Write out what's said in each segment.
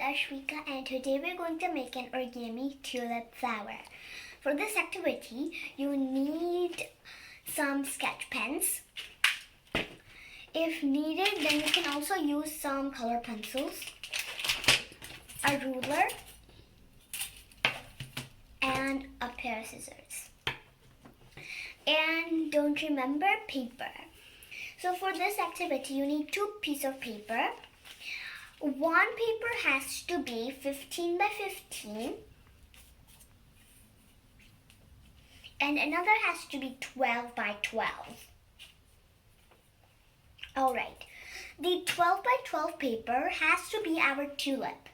Ashwika, and today we're going to make an origami tulip flower. For this activity, you need some sketch pens. If needed, then you can also use some color pencils, a ruler, and a pair of scissors. And don't remember paper. So for this activity, you need 2 pieces of paper. One paper has to be 15 by 15 and another has to be 12 by 12. Alright, the 12 by 12 paper has to be our tulip.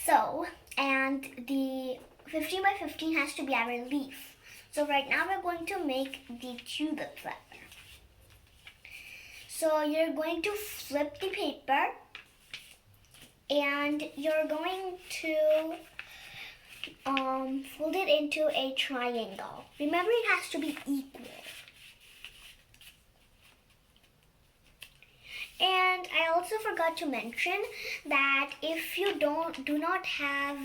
So, and the 15 by 15 has to be our leaf. So right now we're going to make the tulip flower. So you're going to flip the paper and you're going to fold it into a triangle. Remember, it has to be equal. And I also forgot to mention that if you do not have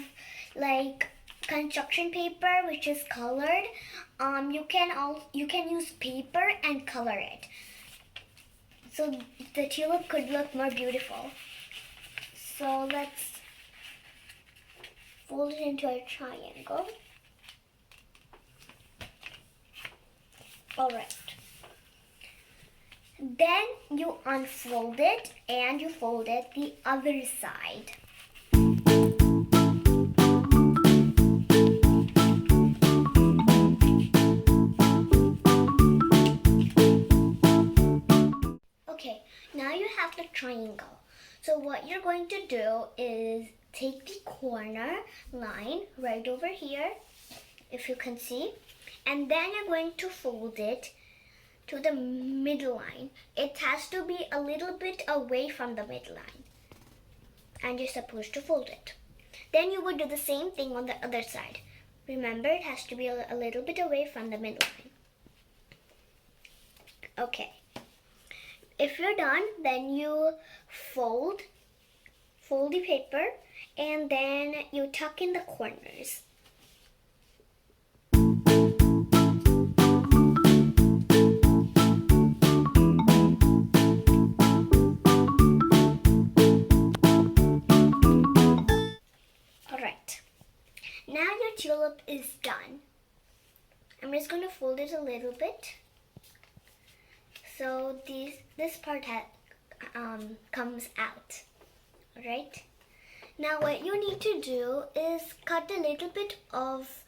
like construction paper which is colored, you can use paper and color it. So the tulip could look more beautiful. So let's fold it into a triangle. Alright. Then you unfold it and you fold it the other side. Okay, now you have the triangle. So what you're going to do is take the corner line right over here, if you can see, and then you're going to fold it to the middle line. It has to be a little bit away from the midline, and you're supposed to fold it. Then you would do the same thing on the other side. Remember, it has to be a little bit away from the midline. Okay. If you're done, then you fold the paper and then you tuck in the corners. Alright, now your tulip is done. I'm just going to fold it a little bit. So this part comes out. Alright. Now what you need to do is cut a little bit of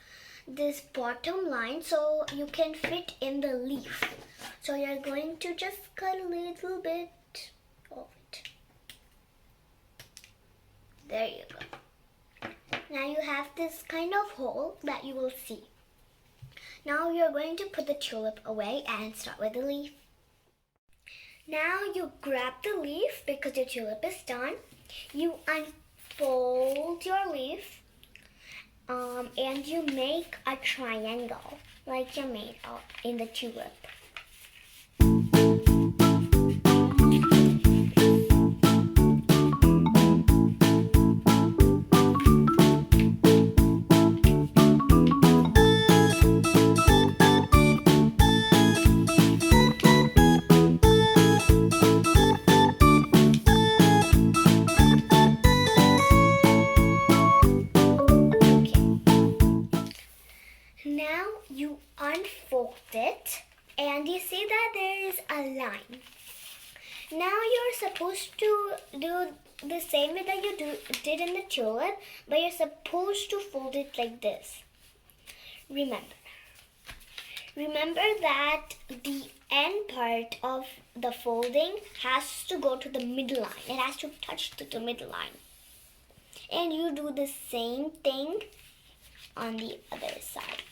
this bottom line so you can fit in the leaf. So you're going to just cut a little bit of it. There you go. Now you have this kind of hole that you will see. Now you're going to put the tulip away and start with the leaf. Now you grab the leaf because your tulip is done. You unfold your leaf and you make a triangle like you made in the tulip. Now you unfold it and you see that there is a line. Now you're supposed to do the same way that you did in the tulip, but you're supposed to fold it like this. Remember that the end part of the folding has to go to the middle line. It has to touch to the middle line. And you do the same thing on the other side.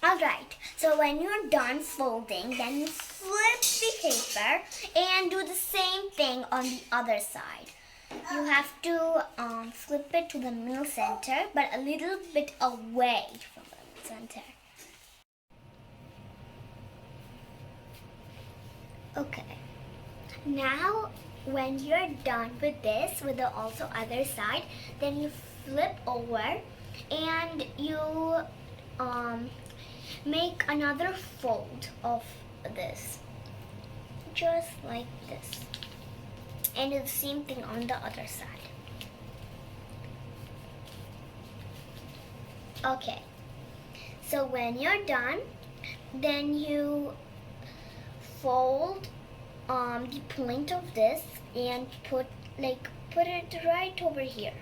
Alright, so when you're done folding, then you flip the paper and do the same thing on the other side. You have to flip it to the middle center, but a little bit away from the middle center. Okay, now when you're done with this, with the also other side, then you flip over and you make another fold of this, just like this, and do the same thing on the other side. Okay, so when you're done, then you fold the point of this and put it right over here.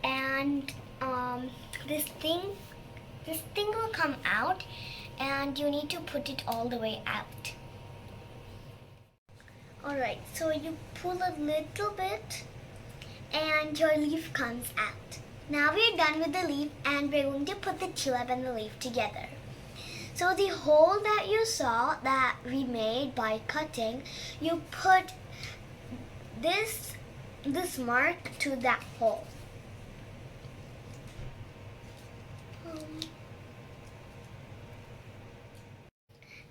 And this thing will come out, and you need to put it all the way out. Alright, so you pull a little bit and your leaf comes out. Now we're done with the leaf, and we're going to put the tulip and the leaf together. So the hole that you saw that we made by cutting, you put this mark to that hole.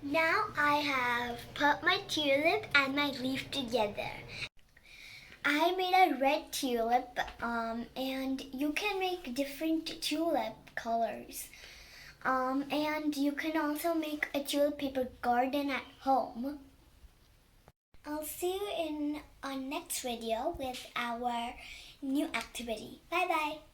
Now I have put my tulip and my leaf together. I made a red tulip, and you can make different tulip colors. And you can also make a tulip paper garden at home. I'll see you in our next video with our new activity. Bye bye.